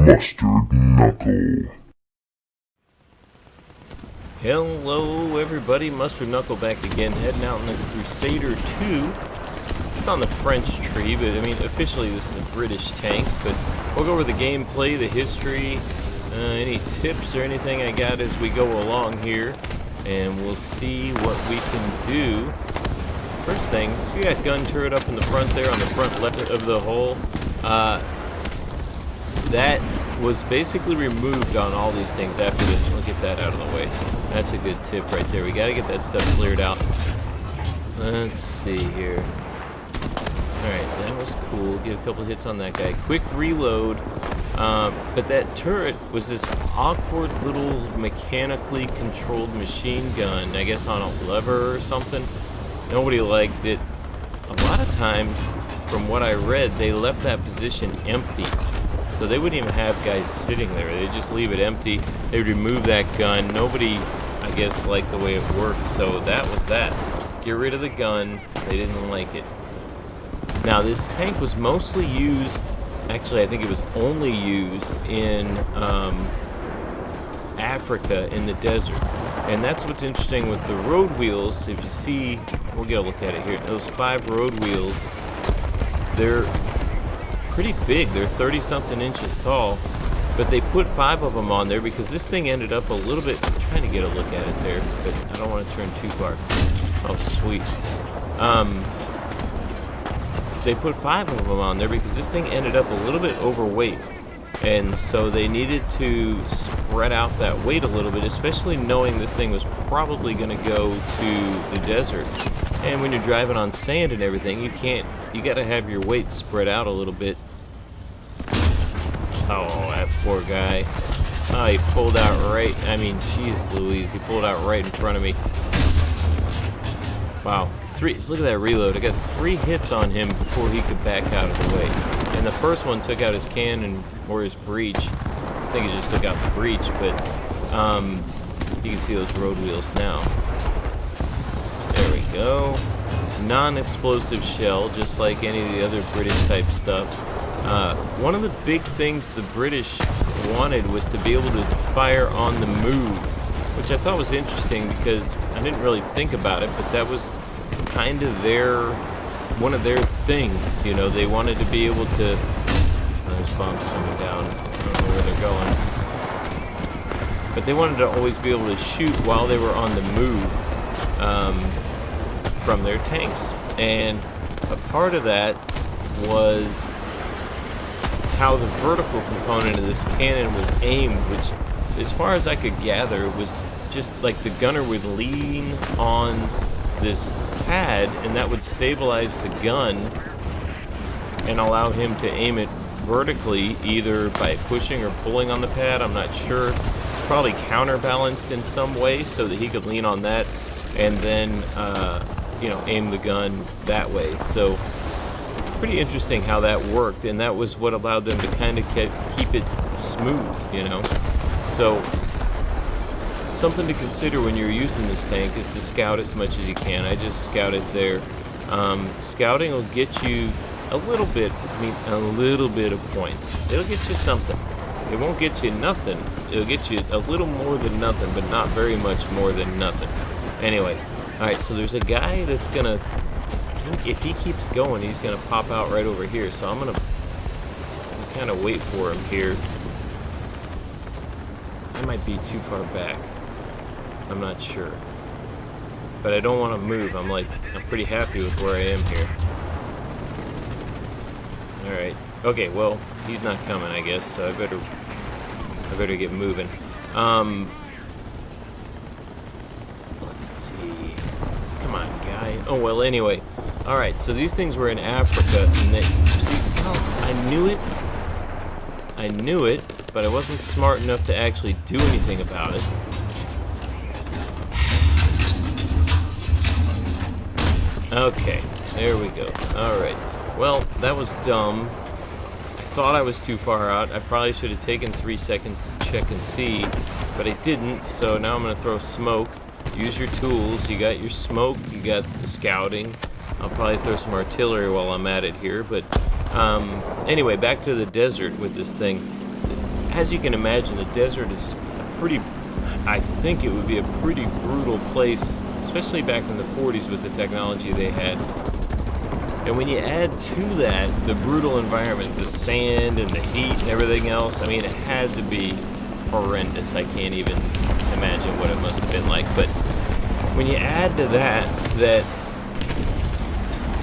Mustard Knuckle. Hello everybody, Mustard Knuckle back again, heading out in the Crusader 2. It's on the French tree, but I mean officially this is a British tank, but we'll go over the gameplay, the history, any tips or anything I got as we go along here, and we'll see what we can do. First thing, see that gun turret up in the front there on the front left of the hull? That was basically removed on all these things after this. We'll get that out of the way. That's a good tip right there. We gotta get that stuff cleared out. Let's see here. Alright, that was cool. Get a couple hits on that guy. Quick reload. But that turret was this awkward little mechanically controlled machine gun, I guess on a lever or something. Nobody liked it. A lot of times, from what I read, they left that position empty. So they wouldn't even have guys sitting there. They'd just leave it empty. They'd remove that gun. Nobody, I guess, liked the way it worked. So that was that. Get rid of the gun. They didn't like it. Now, this tank was mostly used, actually, I think it was only used in Africa, in the desert. And that's what's interesting with the road wheels. If you see, we'll get a look at it here. Those 5 road wheels, they're pretty big. They're 30-something inches tall, but they put 5 of them on there because this thing ended up a little bit. I'm trying to get a look at it there, but I don't want to turn too far. Oh, sweet. They put 5 of them on there because this thing ended up a little bit overweight, and so they needed to spread out that weight a little bit, especially knowing this thing was probably going to go to the desert. And when you're driving on sand and everything, you got to have your weight spread out a little bit. Oh, that poor guy. Oh, he pulled out right, I mean, jeez Louise, he pulled out right in front of me. Wow, look at that reload. I got 3 hits on him before he could back out of the way. And the first one took out his cannon, or his breech. I think it just took out the breech, but you can see those road wheels now. There we go. Non-explosive shell, just like any of the other British type stuff. One of the big things the British wanted was to be able to fire on the move, which I thought was interesting because I didn't really think about it, but that was kind of one of their things. You know, they wanted to be able to. There's bombs coming down. I don't know where they're going, but they wanted to always be able to shoot while they were on the move. From their tanks, and a part of that was how the vertical component of this cannon was aimed, which, as far as I could gather, was just like the gunner would lean on this pad, and that would stabilize the gun and allow him to aim it vertically, either by pushing or pulling on the pad. I'm not sure. Probably counterbalanced in some way so that he could lean on that and then you know, aim the gun that way. So pretty interesting how that worked, and that was what allowed them to kind of keep it smooth, you know. So something to consider when you're using this tank is to scout as much as you can. I just scouted there. Scouting will get you a little bit, a little bit of points. It'll get you something. It won't get you nothing. It'll get you a little more than nothing, but not very much more than nothing. Anyway, alright, so there's a guy that's gonna, I think if he keeps going, he's gonna pop out right over here. So I'm gonna kind of wait for him here. I might be too far back. I'm not sure. But I don't want to move. I'm pretty happy with where I am here. Alright. Okay, well, he's not coming, I guess, so I better get moving. Let's see. Come on, guy. Oh, well, anyway. Alright, so these things were in Africa, and they, see, oh, I knew it, but I wasn't smart enough to actually do anything about it. Okay, there we go. Alright. Well, that was dumb. I thought I was too far out. I probably should have taken 3 seconds to check and see, but I didn't, so now I'm going to throw smoke. Use your tools. You got your smoke, you got the scouting. I'll probably throw some artillery while I'm at it here, but anyway, back to the desert with this thing. as you can imagine, the desert is a pretty, I think it would be a pretty brutal place, especially back in the 40s with the technology they had. And when you add to that the brutal environment, the sand and the heat and everything else, I mean, it had to be horrendous. I can't even imagine what it must have been like. But when you add to that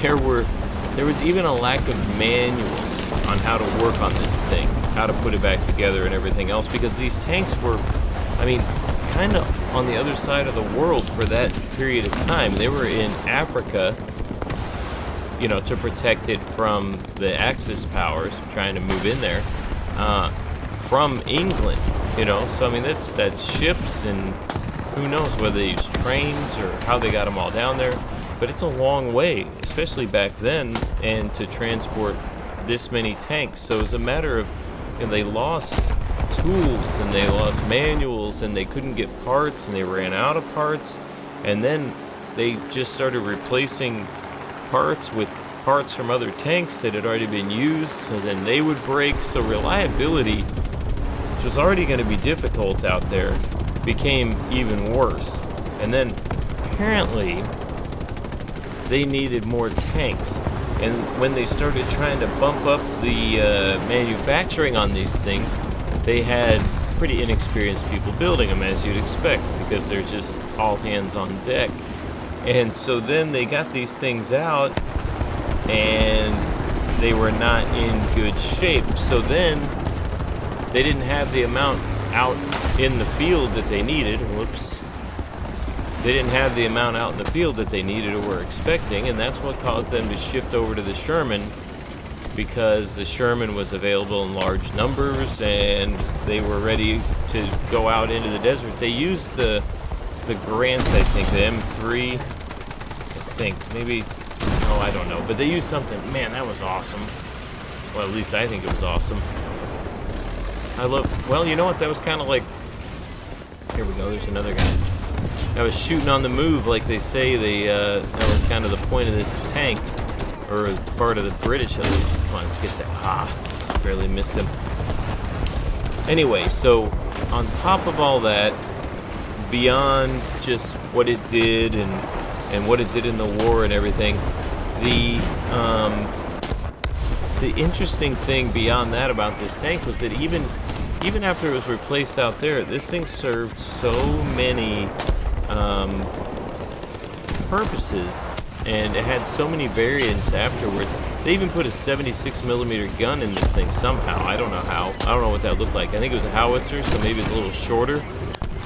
there was even a lack of manuals on how to work on this thing, how to put it back together and everything else, because these tanks were, I mean, kind of on the other side of the world for that period of time. They were in Africa, you know, to protect it from the Axis powers trying to move in there, from England, you know. So I mean, that's ships, and who knows whether they used trains or how they got them all down there. But it's a long way, especially back then, and to transport this many tanks. So it's a matter of, you know, they lost tools and they lost manuals and they couldn't get parts and they ran out of parts, and then they just started replacing parts with parts from other tanks that had already been used, so then they would break. So reliability, which was already going to be difficult out there, became even worse. And then apparently they needed more tanks, and when they started trying to bump up the manufacturing on these things, they had pretty inexperienced people building them, as you'd expect, because they're just all hands on deck. And so then they got these things out, and they were not in good shape. So then they didn't have the amount out in the field that they needed. Whoops. They didn't have the amount out in the field that they needed or were expecting, and that's what caused them to shift over to the Sherman, because the Sherman was available in large numbers and they were ready to go out into the desert. They used the Grant, I think, the M3, I think, maybe, oh, I don't know, but they used something. Man, that was awesome. Well, at least I think it was awesome. Well, you know what, that was kind of like, here we go, there's another guy. I was shooting on the move, like they say. That was kind of the point of this tank, or part of the British at least. Come on, let's get that. Barely missed him. Anyway, so on top of all that, beyond just what it did and what it did in the war and everything, the interesting thing beyond that about this tank was that even after it was replaced out there, this thing served so many purposes, and it had so many variants afterwards. They even put a 76mm gun in this thing somehow. I don't know how. I don't know what that looked like. I think it was a howitzer, so maybe it's a little shorter.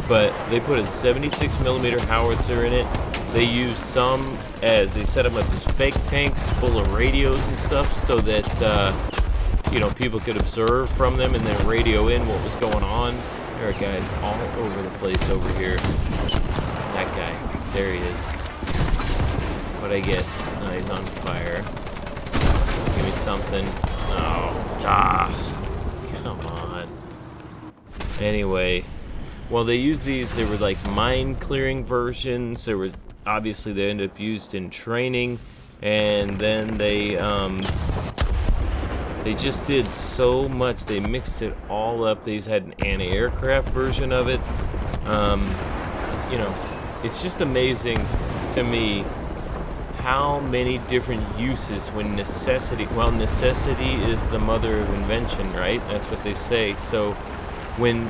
But they put a 76mm howitzer in it. They used some as they set them up as fake tanks full of radios and stuff, so that you know, people could observe from them and then radio in what was going on. There are guys all over the place over here. That guy, there he is. What'd I get? Oh, he's on fire. Give me something. Oh, come on. Anyway, well, they used these. They were like mine clearing versions. They were obviously they ended up used in training, and then they just did so much. They mixed it all up. They had an anti-aircraft version of it. You know, it's just amazing to me how many different uses when necessity is the mother of invention, right? That's what they say. So when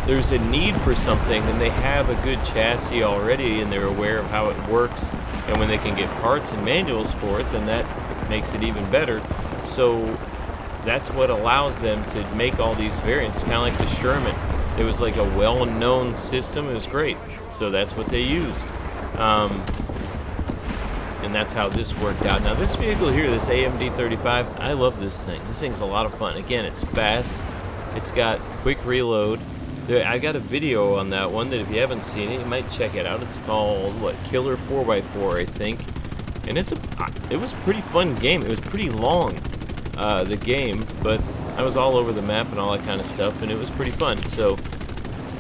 there's a need for something and they have a good chassis already and they're aware of how it works, and when they can get parts and manuals for it, then that makes it even better. So that's what allows them to make all these variants, kind of like the Sherman. It was like a well-known system. It was great. So that's what they used. And that's how this worked out. Now this vehicle here, this AMD-35, I love this thing. This thing's a lot of fun. Again, it's fast. It's got quick reload. I got a video on that one that if you haven't seen it, you might check it out. It's called, what, Killer 4x4, I think. And it was a pretty fun game. It was pretty long, the game, but I was all over the map and all that kind of stuff, and it was pretty fun. So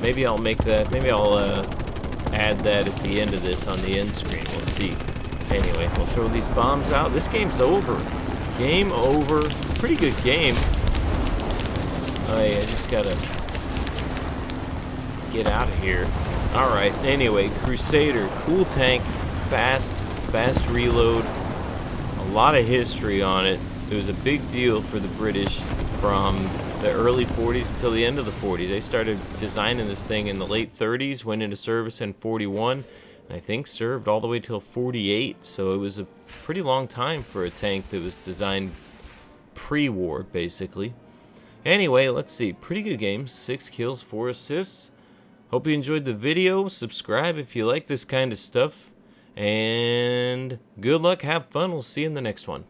maybe I'll make that, maybe I'll add that at the end of this on the end screen. We'll see. Anyway, we'll throw these bombs out. This game's over. Game over. Pretty good game. Oh yeah, I just gotta get out of here. Alright, anyway, Crusader, cool tank, fast reload, a lot of history on it. It was a big deal for the British from the early 40s until the end of the 40s. They started designing this thing in the late 30s, went into service in 41, and I think served all the way till 48, so it was a pretty long time for a tank that was designed pre-war, basically. Anyway, let's see. Pretty good game. 6 kills, 4 assists. Hope you enjoyed the video. Subscribe if you like this kind of stuff. And good luck, have fun. We'll see you in the next one.